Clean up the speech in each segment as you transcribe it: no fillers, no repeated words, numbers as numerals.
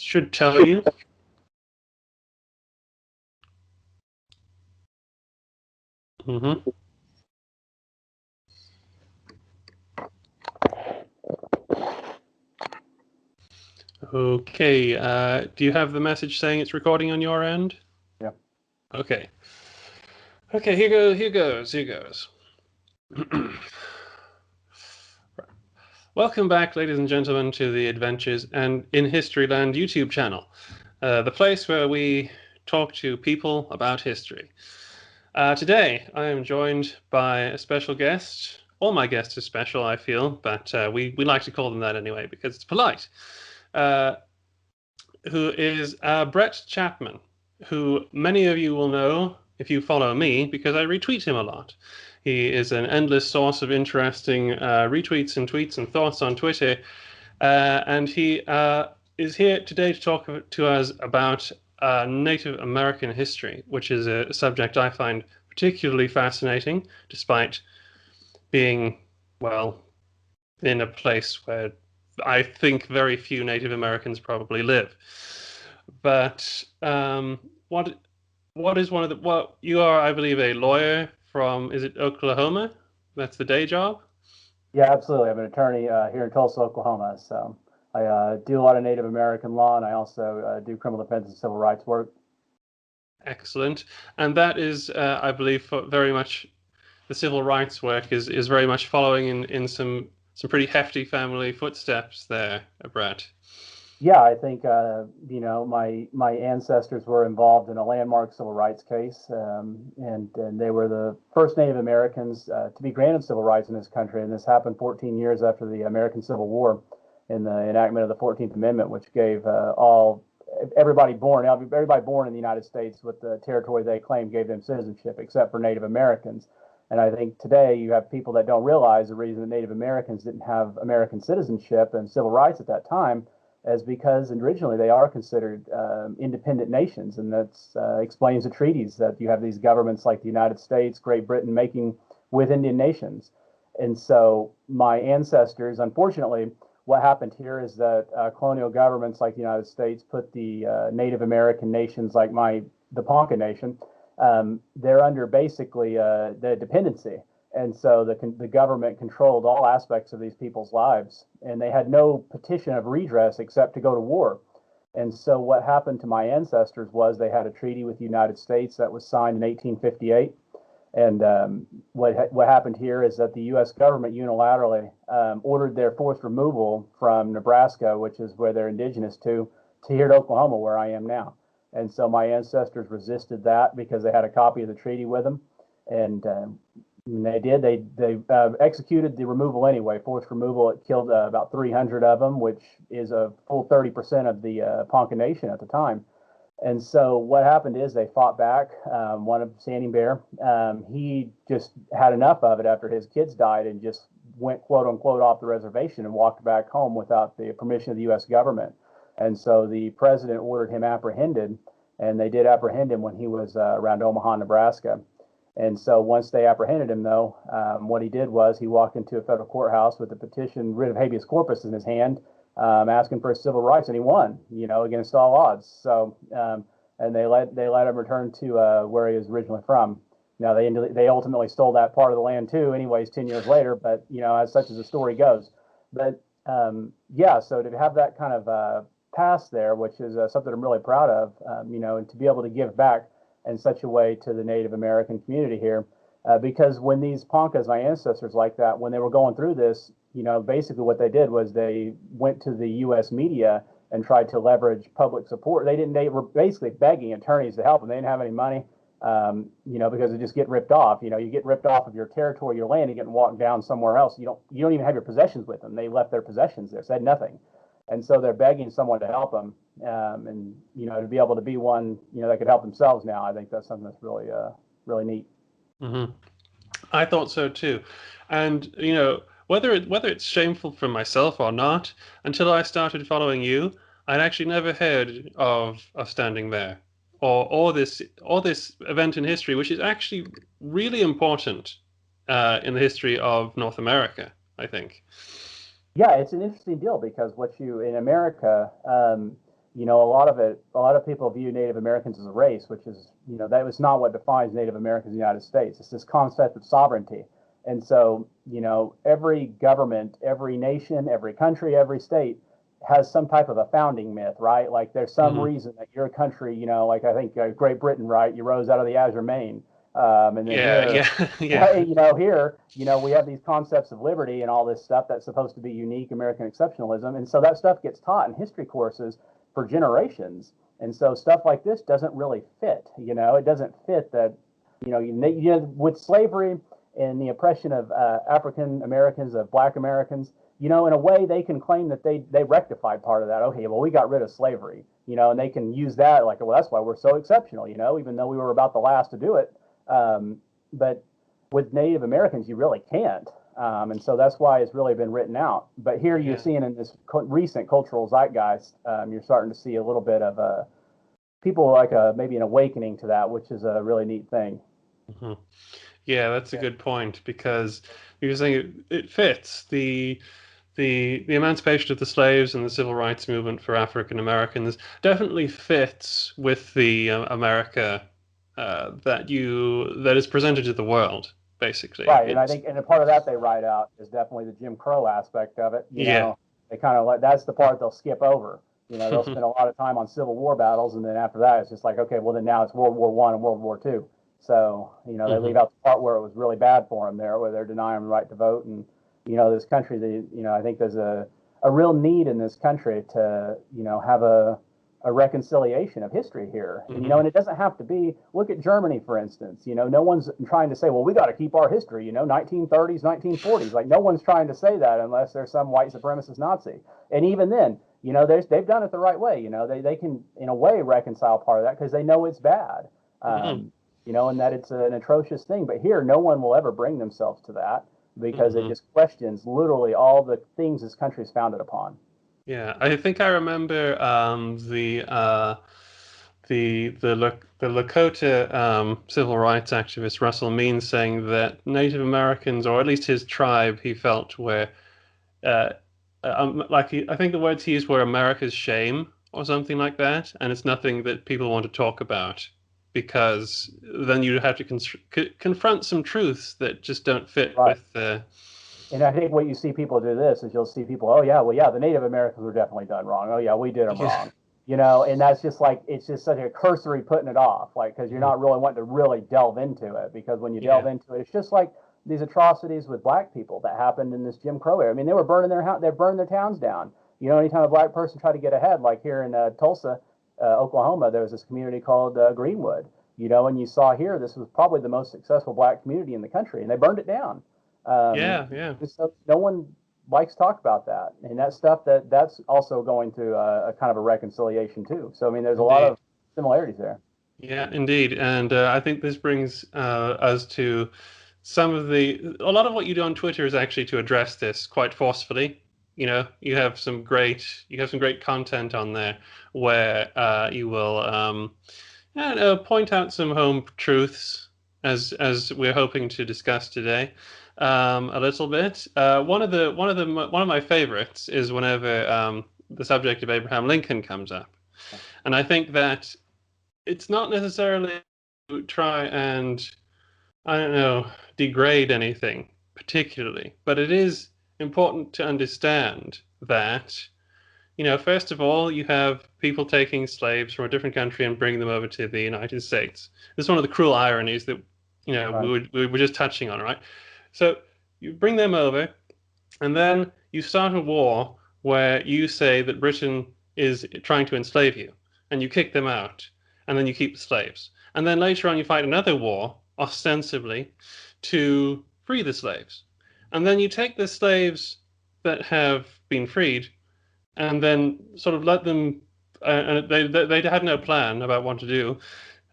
should tell you. Mm-hmm. Okay, do you have the message saying it's recording on your end? Yeah. Okay. Okay, here goes. Welcome back, ladies and gentlemen, to the Adventures and in Historyland YouTube channel, the place where we talk to people about history. Today, I am joined by a special guest. All my guests are special, I feel, but we like to call them that anyway because it's polite. Who is Brett Chapman, who many of you will know if you follow me because I retweet him a lot. He is an endless source of interesting retweets and tweets and thoughts on Twitter, and he is here today to talk to us about Native American history, which is a subject I find particularly fascinating, despite being, well, in a place where I think very few Native Americans probably live. But what is one of the, well, you are, I believe, a lawyer from, is it Oklahoma? That's the day job? Yeah, absolutely. I'm an attorney here in Tulsa, Oklahoma. So I do a lot of Native American law, and I also do criminal defense and civil rights work. Excellent. And that is, I believe, very much the civil rights work is very much following in some pretty hefty family footsteps there, Brett. Yeah, I think my ancestors were involved in a landmark civil rights case, and they were the first Native Americans to be granted civil rights in this country. And this happened 14 years after the American Civil War, in the enactment of the 14th Amendment, which gave everybody born in the United States with the territory they claimed gave them citizenship, except for Native Americans. And I think today you have people that don't realize the reason that Native Americans didn't have American citizenship and civil rights at that time is because originally they are considered independent nations, and that explains the treaties that you have these governments like the United States, Great Britain making with Indian nations. And so my ancestors, unfortunately, what happened here is that colonial governments like the United States put the Native American nations like the Ponca Nation, they're under basically the dependency. And so the government controlled all aspects of these people's lives, and they had no petition of redress except to go to war. And so what happened to my ancestors was they had a treaty with the United States that was signed in 1858. And what happened here is that the U.S. government unilaterally ordered their forced removal from Nebraska, which is where they're indigenous to here to Oklahoma, where I am now. And so my ancestors resisted that because they had a copy of the treaty with them, and they did. They executed the removal anyway, forced removal. It killed about 300 of them, which is a full 30% of the Ponca Nation at the time. And so what happened is they fought back. One of Standing Bear, he just had enough of it after his kids died and just went, quote unquote, off the reservation and walked back home without the permission of the U.S. government. And so the president ordered him apprehended, and they did apprehend him when he was around Omaha, Nebraska. And so once they apprehended him, though, what he did was he walked into a federal courthouse with a petition, writ of habeas corpus in his hand, asking for his civil rights, and he won, against all odds. So, and they let him return to where he was originally from. Now they ultimately stole that part of the land too, anyways, 10 years later. But as such as the story goes. But yeah, so to have that kind of past there, which is something I'm really proud of, and to be able to give back in such a way to the Native American community here, because when these Poncas, my ancestors like that, when they were going through this, basically what they did was they went to the U.S. media and tried to leverage public support. They were basically begging attorneys to help them. They didn't have any money, because they just get ripped off. You get ripped off of your territory, your land, you get walked down somewhere else. You don't even have your possessions with them. They left their possessions there, so they had nothing. And so they're begging someone to help them, and to be able to be one, that could help themselves now. I think that's something that's really, really neat. Mm-hmm. I thought so too, and whether it's shameful for myself or not, until I started following you, I'd actually never heard of Standing Bear or this event in history, which is actually really important in the history of North America, I think. Yeah, it's an interesting deal because in America, a lot of people view Native Americans as a race, which is, that was not what defines Native Americans in the United States. It's this concept of sovereignty. And so, every government, every nation, every country, every state has some type of a founding myth, right? Like there's some reason that your country, like I think Great Britain, right? You rose out of the Azure Main. And then here, we have these concepts of liberty and all this stuff that's supposed to be unique American exceptionalism. And so that stuff gets taught in history courses for generations. And so stuff like this doesn't really fit, it doesn't fit that, with slavery and the oppression of African Americans, of Black Americans, in a way they can claim that they rectified part of that. Okay, well, we got rid of slavery, and they can use that like, well, that's why we're so exceptional, even though we were about the last to do it. But with Native Americans, you really can't. And so that's why it's really been written out. But here you're seeing in this recent cultural zeitgeist, you're starting to see a little bit of people like maybe an awakening to that, which is a really neat thing. Mm-hmm. Yeah, that's a good point, because you're saying it fits the emancipation of the slaves and the civil rights movement for African Americans definitely fits with the America that is presented to the world, basically. Right, and I think, and a part of that they write out is definitely the Jim Crow aspect of it. They kind of like, that's the part they'll skip over. They'll spend a lot of time on Civil War battles, and then after that, it's just like, okay, well then now it's World War I and World War II. So they leave out the part where it was really bad for them there, where they're denying them the right to vote, and this country, I think there's a real need in this country to have a reconciliation of history here. And, and it doesn't have to be, look at Germany, for instance. No one's trying to say, well, we got to keep our history, 1930s, 1940s. Like, no one's trying to say that unless there's some white supremacist Nazi. And even then, they've done it the right way. They can, in a way, reconcile part of that because they know it's bad, and that it's an atrocious thing. But here, no one will ever bring themselves to that because it just questions literally all the things this country is founded upon. Yeah, I think I remember the Lakota civil rights activist Russell Means saying that Native Americans, or at least his tribe, he felt were I think the words he used were America's shame or something like that, and it's nothing that people want to talk about because then you have to confront some truths that just don't fit with the. And I think what you see people do this is you'll see people, oh yeah, well yeah, the Native Americans were definitely done wrong. Oh yeah, we did them wrong. And that's just like, it's just such a cursory putting it off, like, because you're not really wanting to really delve into it, because when you delve into it, it's just like these atrocities with Black people that happened in this Jim Crow era. I mean, they were burning they burned their towns down. Anytime a Black person tried to get ahead, like here in Tulsa, Oklahoma, there was this community called Greenwood. And you saw here, this was probably the most successful Black community in the country, and they burned it down. So no one likes to talk about that, and that stuff that's also going through a kind of a reconciliation too. So I mean, there's a lot of similarities there. Yeah, indeed, and I think this brings us to a lot of what you do on Twitter is actually to address this quite forcefully. You have some great content on there where you will point out some home truths as we're hoping to discuss today. A little bit. One of my favorites is whenever the subject of Abraham Lincoln comes up, and I think that it's not necessarily to try and, I don't know, degrade anything particularly, but it is important to understand that, first of all, you have people taking slaves from a different country and bringing them over to the United States. This is one of the cruel ironies that we were just touching on, right? So you bring them over, and then you start a war where you say that Britain is trying to enslave you, and you kick them out, and then you keep the slaves. And then later on you fight another war, ostensibly, to free the slaves. And then you take the slaves that have been freed, and then sort of let them, and they had no plan about what to do,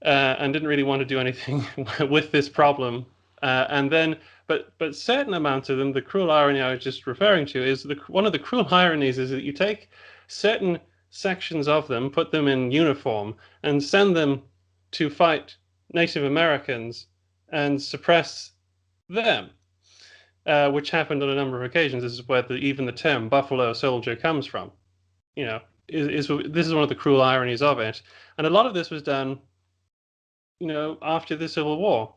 and didn't really want to do anything with this problem. And then, but certain amounts of them, the cruel irony I was just referring to is one of the cruel ironies is that you take certain sections of them, put them in uniform, and send them to fight Native Americans and suppress them, which happened on a number of occasions. This is where even the term Buffalo Soldier comes from. this is one of the cruel ironies of it. And a lot of this was done, after the Civil War,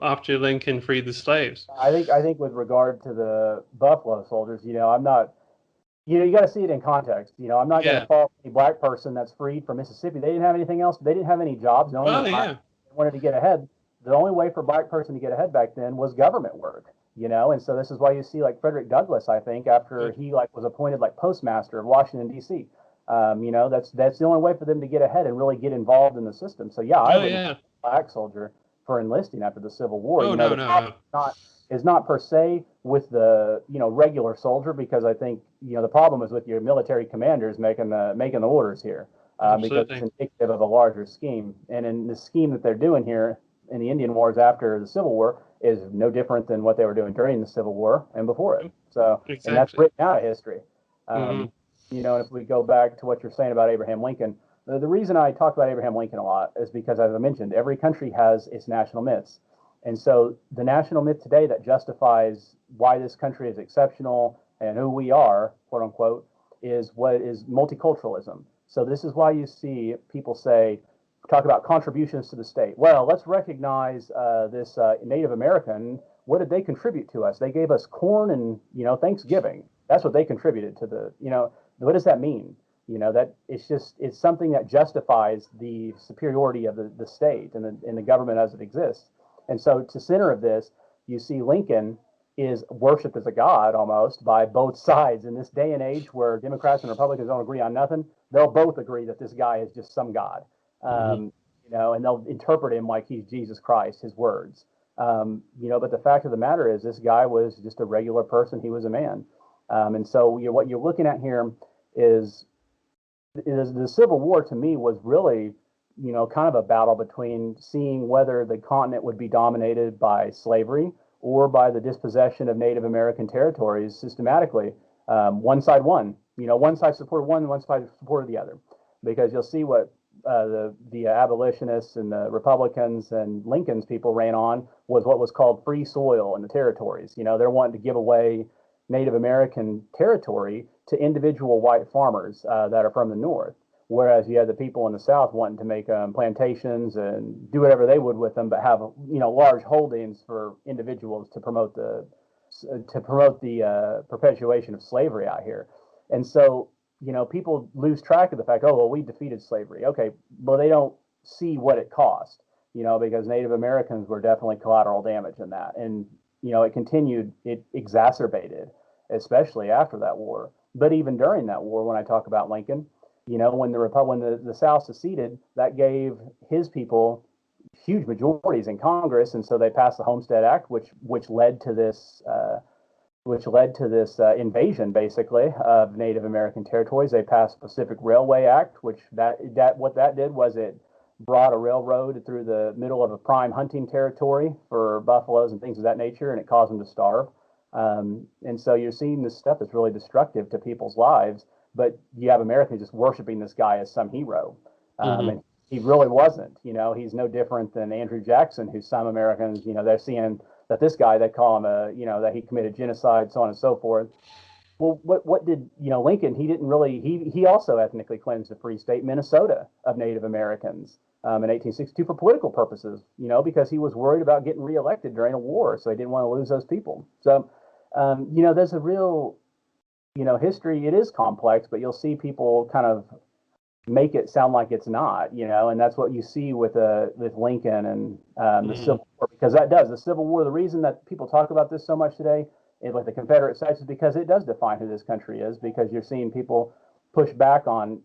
after Lincoln freed the slaves. I think with regard to the Buffalo Soldiers, I'm not. You got to see it in context. I'm not going to Yeah. fault any black person that's freed from Mississippi. They didn't have anything else. They didn't have any jobs. No one Well, was hiring. yeah. They wanted to get ahead. The only way for a black person to get ahead back then was government work. And so this is why you see like Frederick Douglass, I think, after he like was appointed like postmaster of Washington D.C. That's the only way for them to get ahead and really get involved in the system. So yeah, I Oh, wouldn't yeah. black soldier for enlisting after the Civil War. Oh, no, The no, problem no. is not per se with the regular soldier, because I think the problem is with your military commanders making the orders here, because it's Absolutely. indicative of a larger scheme. And in the scheme that they're doing here in the Indian Wars after the Civil War is no different than what they were doing during the Civil War and before it. So, and that's Exactly. written out of history. Hmm. And if we go back to what you're saying about Abraham Lincoln, the reason I talk about Abraham Lincoln a lot is because, as I mentioned, every country has its national myths. And so the national myth today that justifies why this country is exceptional and who we are, quote unquote, is what is multiculturalism. So this is why you see people talk about contributions to the state. Well, let's recognize this Native American. What did they contribute to us? They gave us corn and Thanksgiving. That's what they contributed to the. What does that mean? That it's something that justifies the superiority of the state and the government as it exists. And so, to center of this, you see Lincoln is worshipped as a god almost by both sides. In this day and age where Democrats and Republicans don't agree on nothing, they'll both agree that this guy is just some god. Hmm. And they'll interpret him like he's Jesus Christ, his words. But the fact of the matter is, this guy was just a regular person. He was a man. And so, what you're looking at here is the Civil War to me was really, kind of a battle between seeing whether the continent would be dominated by slavery or by the dispossession of Native American territories systematically. One side won. One side supported one side supported the other, because you'll see what the abolitionists and the Republicans and Lincoln's people ran on was what was called free soil in the territories. They're wanting to give away Native American territory to individual white farmers that are from the North, whereas you had the people in the South wanting to make plantations and do whatever they would with them, but have large holdings for individuals to promote the perpetuation of slavery out here. And so people lose track of the fact, oh well, we defeated slavery. Okay, well they don't see what it cost, because Native Americans were definitely collateral damage in that, and it continued, it exacerbated, especially after that war. But even during that war, when I talk about Lincoln, when the South seceded, that gave his people huge majorities in Congress, and so they passed the Homestead Act, which led to this invasion, basically, of Native American territories. They passed the Pacific Railway Act, which what that did was it brought a railroad through the middle of a prime hunting territory for buffaloes and things of that nature, and it caused them to starve. And so you're seeing this stuff that's really destructive to people's lives, but you have Americans just worshiping this guy as some hero. Hmm. And he really wasn't. He's no different than Andrew Jackson, who some Americans, they're seeing that this guy, they call him that he committed genocide, so on and so forth. Well, what did Lincoln? He didn't really. He also ethnically cleansed the Free State Minnesota of Native Americans in 1862 for political purposes. Because he was worried about getting reelected during a war, so he didn't want to lose those people. So, there's a real, history. It is complex, but you'll see people kind of make it sound like it's not, and that's what you see with Lincoln and the Hmm. Civil War, because that does the Civil War. The reason that people talk about this so much today, like the Confederate States, is because it does define who this country is. Because you're seeing people push back on,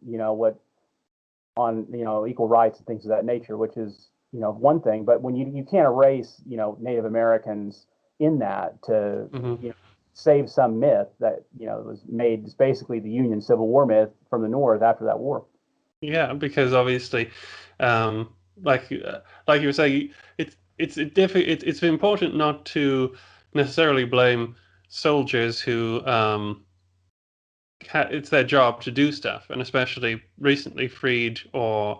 equal rights and things of that nature, which is one thing. But when you can't erase Native Americans in that to Hmm. save some myth that was made. It's basically the Union Civil War myth from the North after that war. Yeah, because obviously, like you were saying, it's important not to necessarily blame soldiers who it's their job to do stuff, and especially recently freed or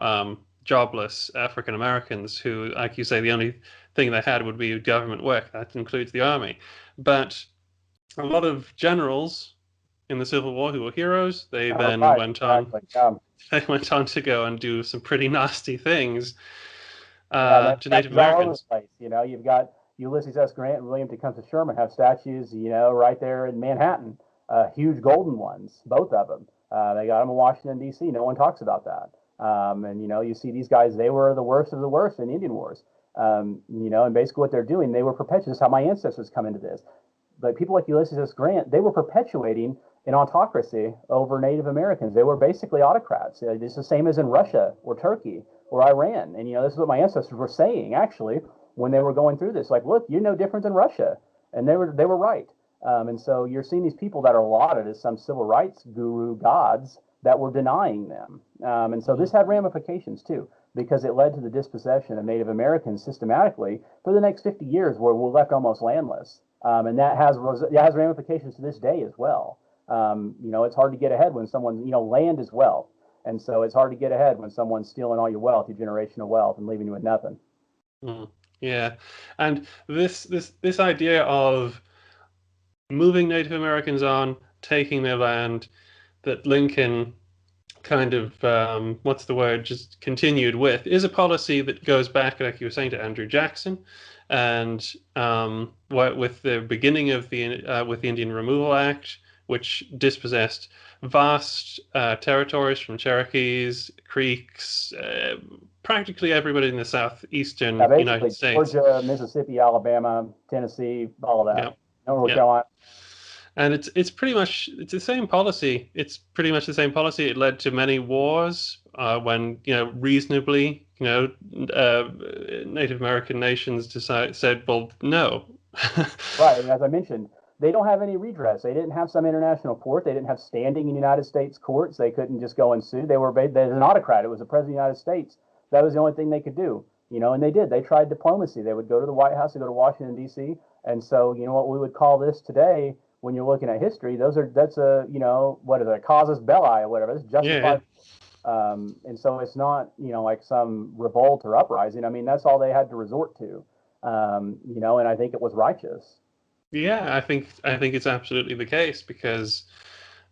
jobless African Americans who, like you say, the only thing they had would be government work. That includes the army. But a lot of generals in the Civil War who were heroes. They Oh, then right, went on. exactly. They went on to go and do some pretty nasty things Yeah, and that to Native statues all over the Americans. place. You've got Ulysses S. Grant and William Tecumseh Sherman have statues, right there in Manhattan, huge golden ones, both of them. They got them in Washington, D.C. No one talks about that. And, you see these guys, they were the worst of the worst in Indian wars. And basically what they're doing, they were perpetuating, this is how my ancestors come into this. But people like Ulysses S. Grant, they were perpetuating an autocracy over Native Americans. They were basically autocrats. It's the same as in Russia or Turkey or Iran. And this is what my ancestors were saying actually when they were going through this. Like, look, you're no different than Russia, and they were right. And so you're seeing these people that are lauded as some civil rights guru gods that were denying them. And so this had ramifications too, because it led to the dispossession of Native Americans systematically for the next 50 years, where we're left almost landless. And that has ramifications to this day as well. It's hard to get ahead when someone, land is wealth. And so it's hard to get ahead when someone's stealing all your wealth, your generational wealth, and leaving you with nothing. Yeah, and this idea of moving Native Americans on, taking their land, that Lincoln kind of what's the word, just continued with, is a policy that goes back, like you were saying, to Andrew Jackson, and with the beginning of with the Indian Removal Act, which dispossessed vast territories from Cherokees, Creeks, practically everybody in the southeastern United Basically States. Georgia, Mississippi, Alabama, Tennessee, all of that. Yeah, North yeah. Carolina. And it's pretty much it's the same policy. It's pretty much the same policy. It led to many wars when reasonably Native American nations said, well, no. Right, and as I mentioned, they don't have any redress. They didn't have some international court. They didn't have standing in United States courts. They couldn't just go and sue. There's an autocrat. It was the president of the United States. That was the only thing they could do. And they did. They tried diplomacy. They would go to the White House, they go to Washington D.C. And so, what we would call this today, when you're looking at history, that's a what is it, a casus belli or whatever. It's justified. Yeah. And so it's not like some revolt or uprising. I mean, that's all they had to resort to. And I think it was righteous. Yeah, I think it's absolutely the case because,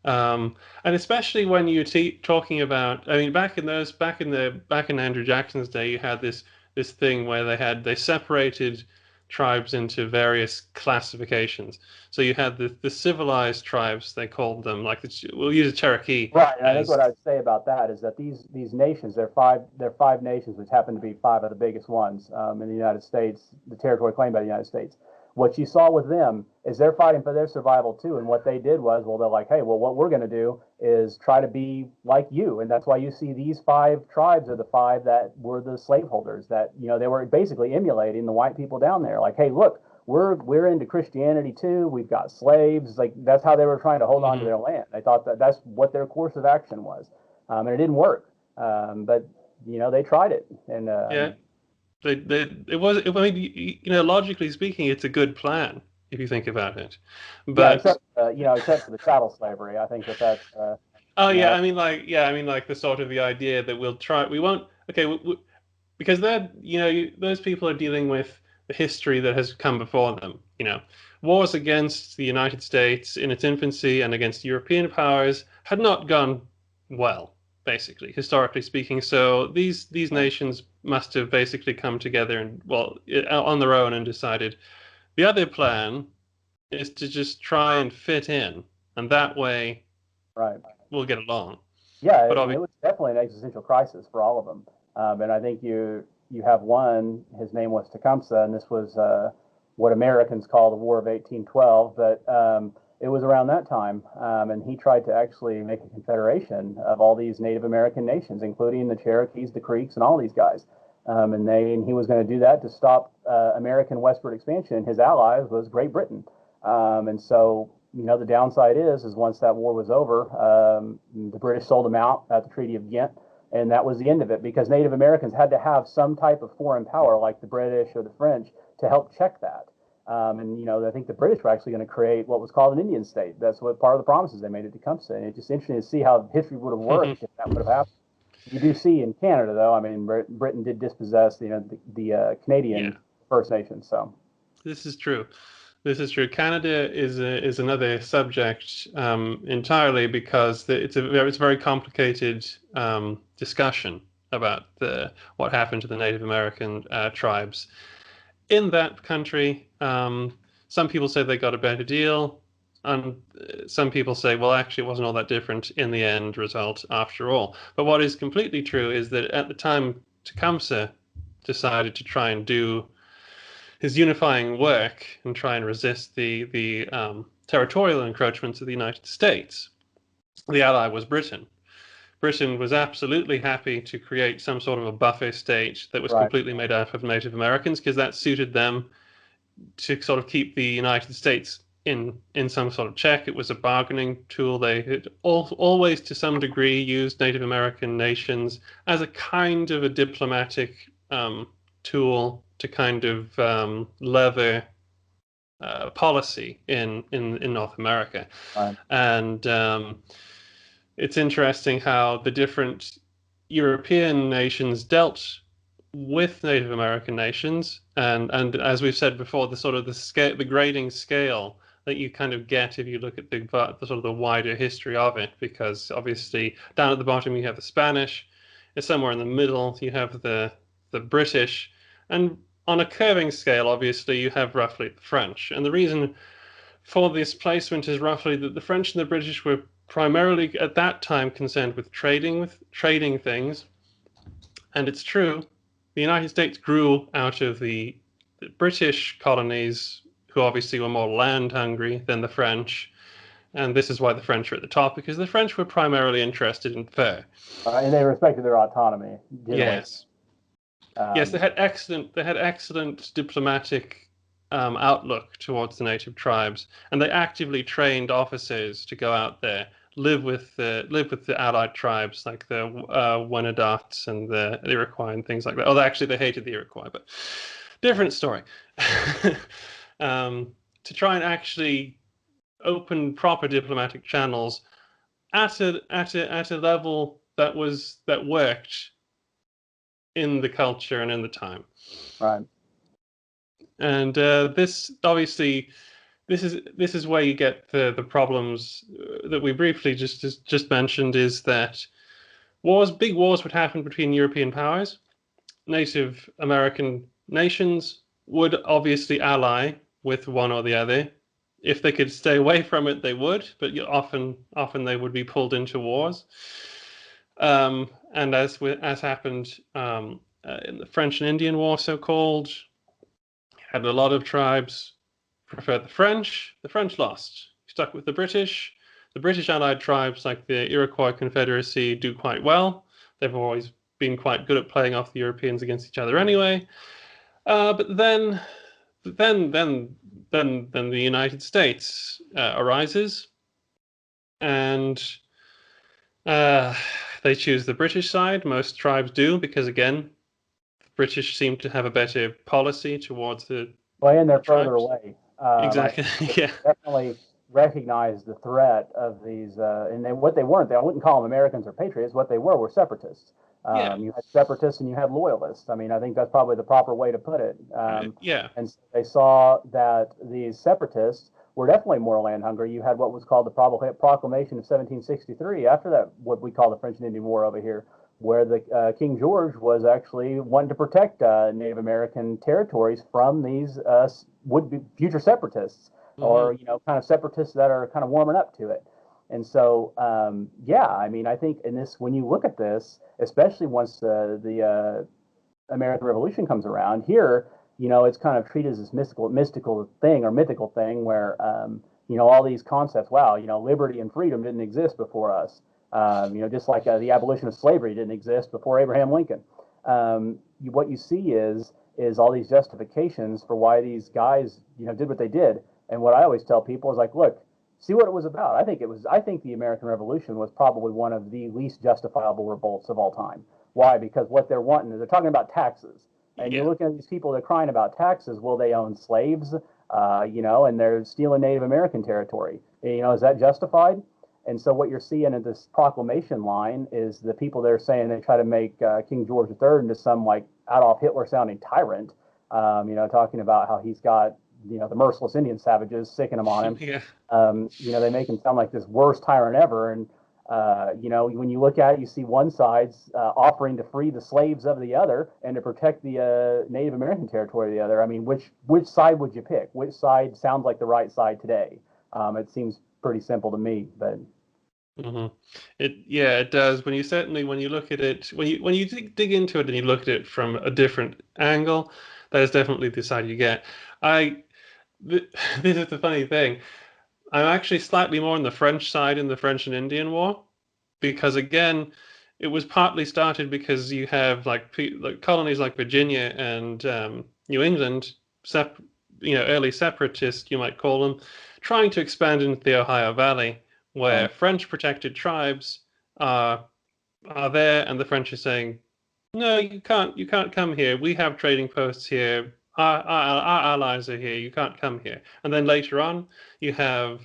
and especially when you're talking about, I mean, back in Andrew Jackson's day, you had this thing where they separated tribes into various classifications. So you had the civilized tribes, they called them, like we'll use a Cherokee Right, and I think as. what I'd say about that is that these nations, they're five nations, which happen to be five of the biggest ones in the United States, the territory claimed by the United States. What you saw with them is they're fighting for their survival too, and what they did was, well, they're like, hey, well, what we're going to do is try to be like you, and that's why you see these five tribes are the five that were the slaveholders that they were basically emulating the white people down there. Like, hey, look, we're into Christianity too. We've got slaves. Like that's how they were trying to hold on to their land. They thought that that's what their course of action was, and it didn't work. But they tried it, and Yeah. It was. I mean, logically speaking, it's a good plan if you think about it. yeah, But except for the chattel slavery, I think that's oh you yeah, know I mean like the idea that we won't. Okay, because they're those people are dealing with the history that has come before them. Wars against the United States in its infancy and against European powers had not gone well, basically, historically speaking. So these nations must have basically come together and, well, on their own, and decided the other plan is to just try and fit in, and that way right. we'll get along. Yeah, But and it obviously, was definitely an existential crisis for all of them. And I think you have one. His name was Tecumseh, and this was what Americans call the War of 1812. But it was around that time, and he tried to actually make a confederation of all these Native American nations, including the Cherokees, the Creeks, and all these guys. And he was going to do that to stop American westward expansion. His allies was Great Britain, and so the downside is once that war was over, the British sold them out at the Treaty of Ghent, and that was the end of it because Native Americans had to have some type of foreign power like the British or the French to help check that. And I think the British were actually going to create what was called an Indian state. That's what part of the promises they made at Tecumseh. And it's just interesting to see how history would have worked if that would have happened. You do see in Canada, though. I mean, Britain did dispossess the Canadian yeah, First Nations. So this is true. This is true. Canada is another subject entirely because it's a very complicated discussion about what happened to the Native American tribes in that country. Some people say they got a better deal, and some people say, well, actually, it wasn't all that different in the end result after all. But what is completely true is that at the time Tecumseh decided to try and do his unifying work and try and resist the territorial encroachments of the United States, the ally was Britain. Britain was absolutely happy to create some sort of a buffer state that was Right. completely made up of Native Americans because that suited them to sort of keep the United States in some sort of check. It was a bargaining tool. They had always, to some degree, used Native American nations as a kind of a diplomatic tool to kind of lever policy in North America. Right. And it's interesting how the different European nations dealt with Native American nations, and as we've said before, the sort of the grading scale that you kind of get if you look at the sort of the wider history of it, because obviously down at the bottom you have the Spanish, and somewhere in the middle you have the British, and on a curving scale, obviously you have roughly the French. And the reason for this placement is roughly that the French and the British were primarily at that time concerned with trading things, and it's true the United States grew out of the British colonies, who obviously were more land hungry than the French. And this is why the French are at the top, because the French were primarily interested in fur. And they respected their autonomy, generally. Yes. Yes, Um, they had excellent diplomatic outlook towards the native tribes, and they actively trained officers to go out there, live with the allied tribes like the Wenedats and the Iroquois and things like that. Oh, actually, they hated the Iroquois, but different story. To try and actually open proper diplomatic channels at a level that worked in the culture and in the time. right. And this obviously this is where you get the problems that we briefly just mentioned, is that big wars would happen between European powers. Native American nations would obviously ally with one or the other. If they could stay away from it, they would, but often they would be pulled into wars. And as happened in the French and Indian War, so-called, had a lot of tribes preferred the French. The French lost, stuck with the British. The British allied tribes, like the Iroquois Confederacy, do quite well. They've always been quite good at playing off the Europeans against each other anyway. But then the United States arises, and they choose the British side. Most tribes do, because again, the British seem to have a better policy towards the Well, and they're further tribes. away. Exactly. Yeah. Definitely recognize the threat of these, and what they weren't. I wouldn't call them Americans or patriots. What they were separatists. Yeah. You had separatists and you had loyalists. I mean, I think that's probably the proper way to put it. Yeah. And so they saw that these separatists were definitely more land hungry. You had what was called the Proclamation of 1763. After that, what we call the French and Indian War over here, where the King George was actually wanting to protect Native American territories from these would-be future separatists, or kind of separatists that are kind of warming up to it. And so, yeah, I mean, I think in this, when you look at this, especially once the American Revolution comes around, here, it's kind of treated as this mystical thing or mythical thing where, all these concepts, wow, liberty and freedom didn't exist before us. Just like the abolition of slavery didn't exist before Abraham Lincoln. What you see is all these justifications for why these guys, did what they did. And what I always tell people is like, look, see what it was about. I think the American Revolution was probably one of the least justifiable revolts of all time. Why? Because what they're wanting is they're talking about taxes. And you're looking at these people, they're crying about taxes. Well, they own slaves, and they're stealing Native American territory. Is that justified? And so what you're seeing in this proclamation line is the people that are saying they try to make King George III into some like Adolf Hitler sounding tyrant, talking about how he's got the merciless Indian savages, sicking them on him. Yeah. They make him sound like this worst tyrant ever. And, when you look at it, you see one side's offering to free the slaves of the other and to protect the Native American territory of the other. I mean, which side would you pick? Which side sounds like the right side today? It seems pretty simple to me, but. Mm-hmm. It does. When you look at it, when you dig into it and you look at it from a different angle, that is definitely the side you get. I th This is the funny thing. I'm actually slightly more on the French side in the French and Indian War, because again, it was partly started because you have like colonies like Virginia and New England, early separatists, you might call them, trying to expand into the Ohio Valley, where French protected tribes are are there, and the French are saying, "No, you can't come here. We have trading posts here. Our allies are here. You can't come here." And then later on, you have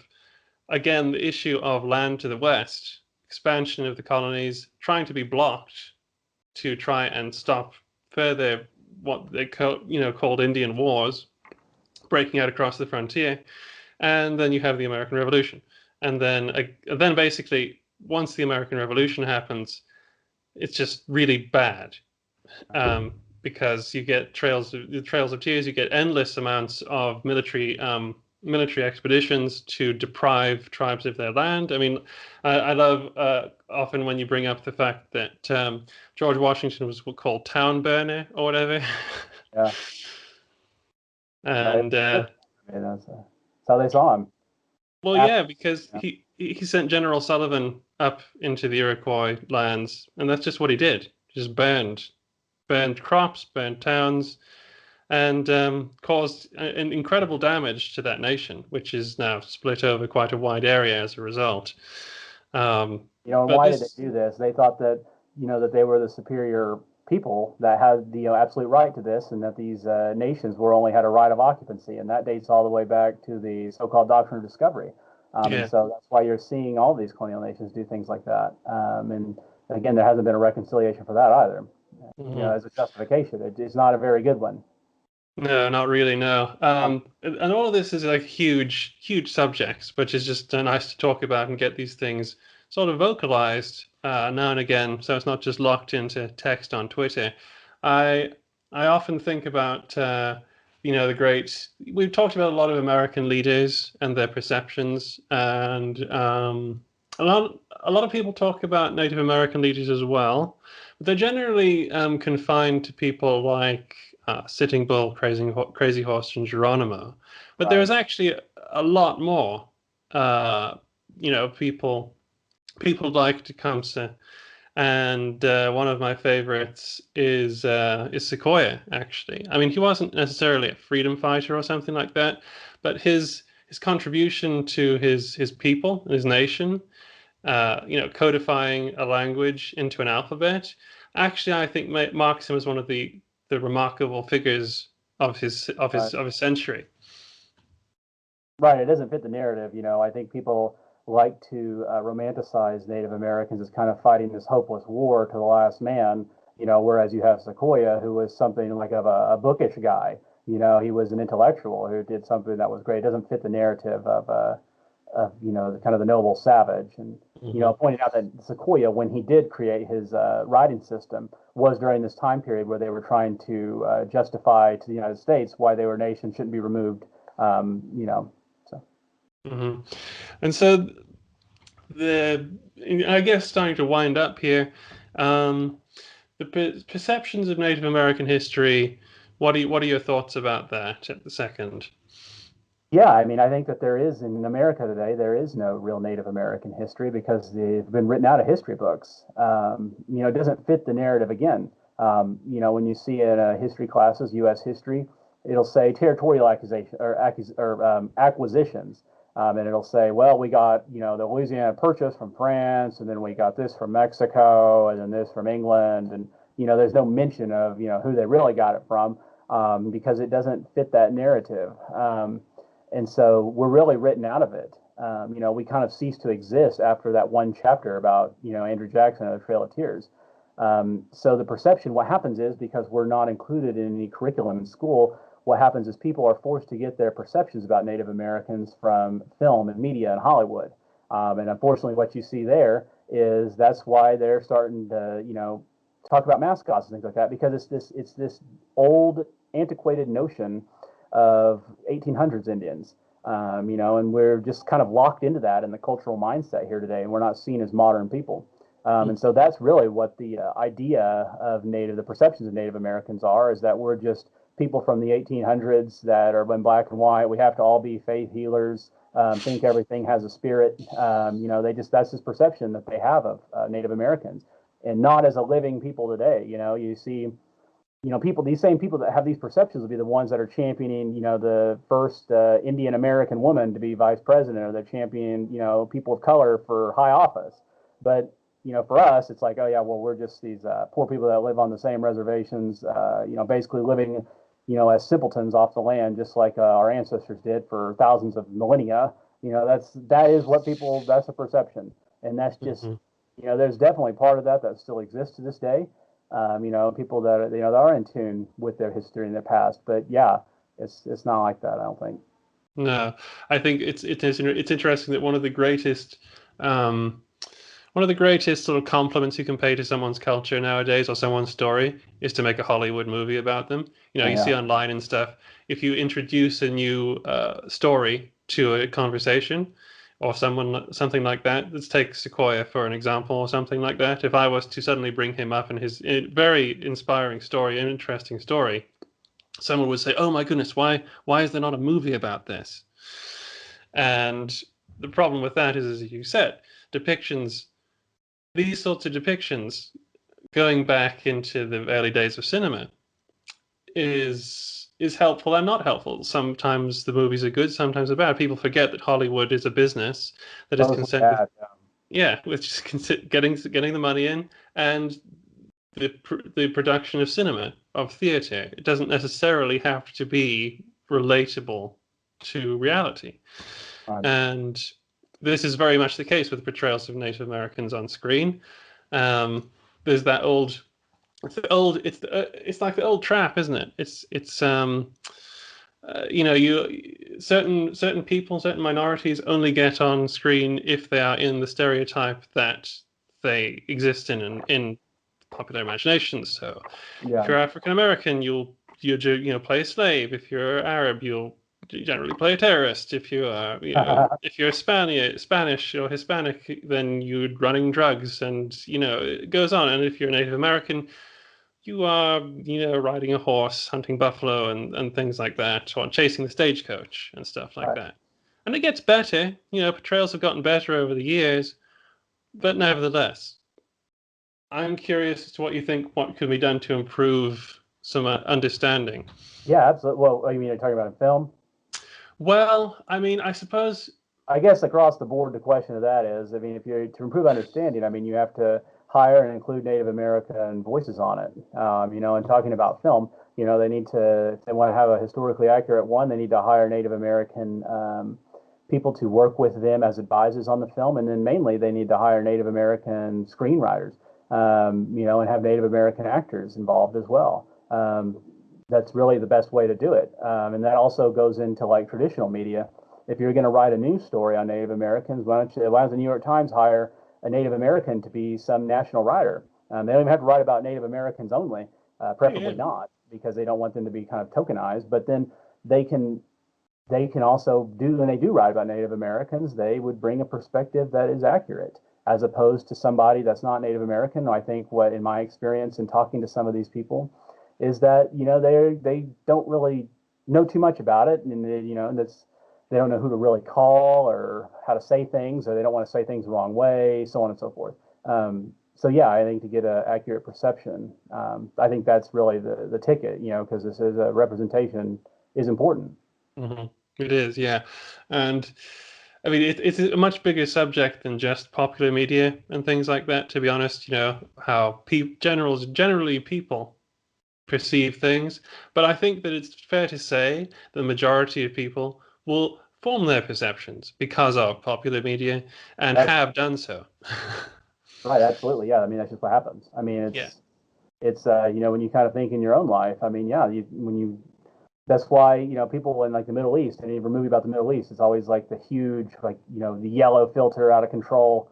again the issue of land to the west, expansion of the colonies, trying to be blocked to try and stop further what they called Indian wars breaking out across the frontier. And then you have the American Revolution. And then basically, once the American Revolution happens, it's just really bad, because you get trails of tears. You get endless amounts of military expeditions to deprive tribes of their land. I mean, I love often when you bring up the fact that George Washington was called town burner or whatever. Yeah. And that's how they saw him. well, yeah, because he sent General Sullivan up into the Iroquois lands, and that's just what he did. Just burned crops, burned towns, and caused an incredible damage to that nation, which is now split over quite a wide area as a result. And why did they do this? They thought that that they were the superior people that had the absolute right to this, and that these nations were only had a right of occupancy, and that dates all the way back to the so-called Doctrine of Discovery. And so that's why you're seeing all these colonial nations do things like that. And again, there hasn't been a reconciliation for that either. As a justification, it's not a very good one. No, not really, no. And all of this is like huge, huge subjects, which is just nice to talk about and get these things sort of vocalized now and again, so it's not just locked into text on Twitter. I I often think about the great. We've talked about a lot of American leaders and their perceptions, and a lot of people talk about Native American leaders as well, but they're generally confined to people like Sitting Bull, Crazy Horse, and Geronimo. But there is actually a lot more, uh, people like Tecumseh, and one of my favorites is Sequoyah. Actually, I mean, he wasn't necessarily a freedom fighter or something like that, but his contribution to his people, his nation, codifying a language into an alphabet. Actually, I think marks him as one of the remarkable figures of his century. Right. It doesn't fit the narrative. I think people like to romanticize Native Americans as kind of fighting this hopeless war to the last man, whereas you have Sequoyah, who was something like of a bookish guy. He was an intellectual who did something that was great. It doesn't fit the narrative of the kind of the noble savage. And, pointing out that Sequoyah, when he did create his writing system, was during this time period where they were trying to justify to the United States why their nation shouldn't be removed. Mm-hmm. And so I guess starting to wind up here, the perceptions of Native American history. What are your thoughts about that at the second? Yeah, I mean, I think that there is in America today, there is no real Native American history because they've been written out of history books. It doesn't fit the narrative again. When you see in history classes, U.S. history, it'll say territorial accusation or acquisitions. And it'll say, well, we got, the Louisiana Purchase from France, and then we got this from Mexico, and then this from England. And, there's no mention of, who they really got it from because it doesn't fit that narrative. And so we're really written out of it. We kind of cease to exist after that one chapter about, Andrew Jackson and the Trail of Tears. So the perception, what happens is because we're not included in any curriculum in school, what happens is people are forced to get their perceptions about Native Americans from film and media and Hollywood. And unfortunately, what you see there is that's why they're starting to, talk about mascots and things like that, because it's this old, antiquated notion of 1800s Indians. And we're just kind of locked into that in the cultural mindset here today, and we're not seen as modern people. And so that's really what the idea of the perceptions of Native Americans are, is that we're just people from the 1800s that are in black and white. We have to all be faith healers, think everything has a spirit. That's this perception that they have of Native Americans, and not as a living people today. You see, these same people that have these perceptions will be the ones that are championing, the first Indian American woman to be vice president, or they're championing, people of color for high office. But for us, it's like, oh yeah, well, we're just these poor people that live on the same reservations, basically living, as simpletons off the land, just like our ancestors did for thousands of millennia. That is what that's a perception, and that's just, there's definitely part of that still exists to this day. People that are, that are in tune with their history and their past, but yeah, it's not like that, I don't think. No, I think it's interesting that one of the greatest sort of compliments you can pay to someone's culture nowadays, or someone's story, is to make a Hollywood movie about them. You see online and stuff, if you introduce a new story to a conversation, or something like that. Let's take Sequoia for an example, or something like that. If I was to suddenly bring him up in his very inspiring story, an interesting story, someone would say, "Oh my goodness, why is there not a movie about this?" And the problem with that is, as you said, these sorts of depictions, going back into the early days of cinema, is helpful and not helpful. Sometimes the movies are good, sometimes they're bad. People forget that Hollywood is a business that is Mostly concerned with, bad, with just getting the money in, and the production of cinema, of theater. It doesn't necessarily have to be relatable to reality. Right. And this is very much the case with portrayals of Native Americans on screen. There's that it's like the old trap, isn't it? Certain people, certain minorities only get on screen if they are in the stereotype that they exist in popular imaginations. So if you're African American, you play a slave. If you're Arab, you'll generally play a terrorist. If you are, if you're Spanish or Hispanic, then you're running drugs, and it goes on. And if you're Native American, you are, riding a horse, hunting buffalo, and things like that, or chasing the stagecoach and stuff like that. And it gets better. Portrayals have gotten better over the years, but nevertheless, I'm curious as to what you think. What could be done to improve some understanding? Yeah, absolutely. Well, you mean you're talking about in film? Well, I mean, I suppose. I guess across the board, the question of that is, I mean, if you're to improve understanding, I mean, you have to hire and include Native American voices on it. And talking about film, they need to, if they want to have a historically accurate one, they need to hire Native American people to work with them as advisors on the film, and then mainly they need to hire Native American screenwriters, and have Native American actors involved as well. That's really the best way to do it, and that also goes into like traditional media. If you're going to write a news story on Native Americans, why does the New York Times hire a Native American to be some national writer? They don't even have to write about Native Americans only, preferably not, because they don't want them to be kind of tokenized. But then they can also do, when they do write about Native Americans, they would bring a perspective that is accurate, as opposed to somebody that's not Native American. I think what, in my experience in talking to some of these people, is that they don't really know too much about it, and they don't know who to really call or how to say things, or they don't want to say things the wrong way, so on and so forth. So yeah, I think to get an accurate perception, I think that's really the ticket, because this is a representation is important. Mm-hmm. It is, yeah. And I mean, it's a much bigger subject than just popular media and things like that, to be honest. How generally people perceive things. But I think that it's fair to say the majority of people will form their perceptions because of popular media, and have done so. Right, absolutely. Yeah, I mean, that's just what happens. I mean, Yeah. it's when you kind of think in your own life, I mean, yeah, when you That's why, people in like the Middle East, any movie about the Middle East, it's always like the huge, like, the yellow filter out of control.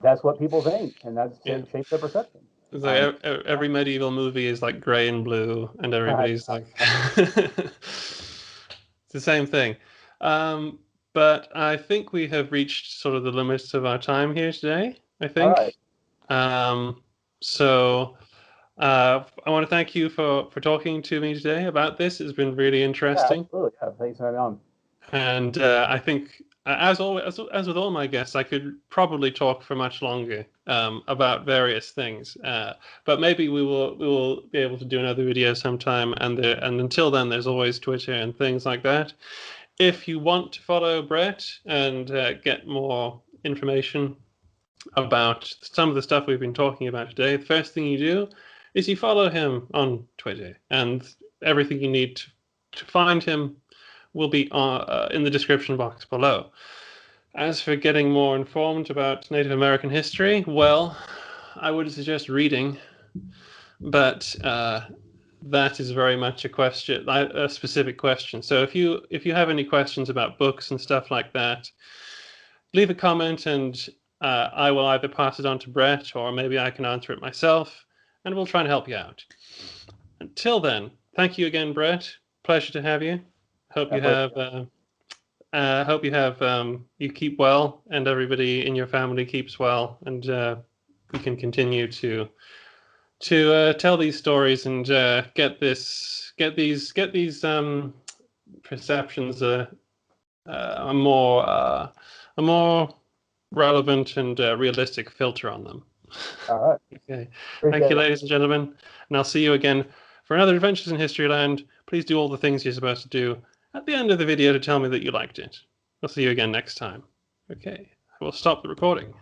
That's what people think, and that's Yeah. shapes their perception. It's like Um, every medieval movie is like gray and blue, and everybody's like, it's the same thing. Um, but I think we have reached sort of the limits of our time here today, I all right. think. Um, so I want to thank you for talking to me today about this. It's been really Yeah, interesting. absolutely. Yeah, thanks for having me on. And I think, as always, as with all my guests, I could probably talk for much longer about various things. But maybe we will be able to do another video sometime. And until then, there's always Twitter and things like that. If you want to follow Brett and get more information about some of the stuff we've been talking about today, the first thing you do is you follow him on Twitter, and everything you need to find him will be in the description box below. As for getting more informed about Native American history, well, I would suggest reading, but that is very much a specific question. So if you have any questions about books and stuff like that, leave a comment, and I will either pass it on to Brett, or maybe I can answer it myself, and we'll try and help you out. Until then, thank you again, Brett. Pleasure to have you. Hope you Definitely. have you keep well, and everybody in your family keeps well, and we can continue to tell these stories and get these perceptions a more relevant and realistic filter on them. All right. Okay, thank Appreciate you, it. ladies and gentlemen, and I'll see you again for another Adventures in Historyland. Please do all the things you're supposed to do at the end of the video to tell me that you liked it. I'll see you again next time. Okay, I will stop the recording.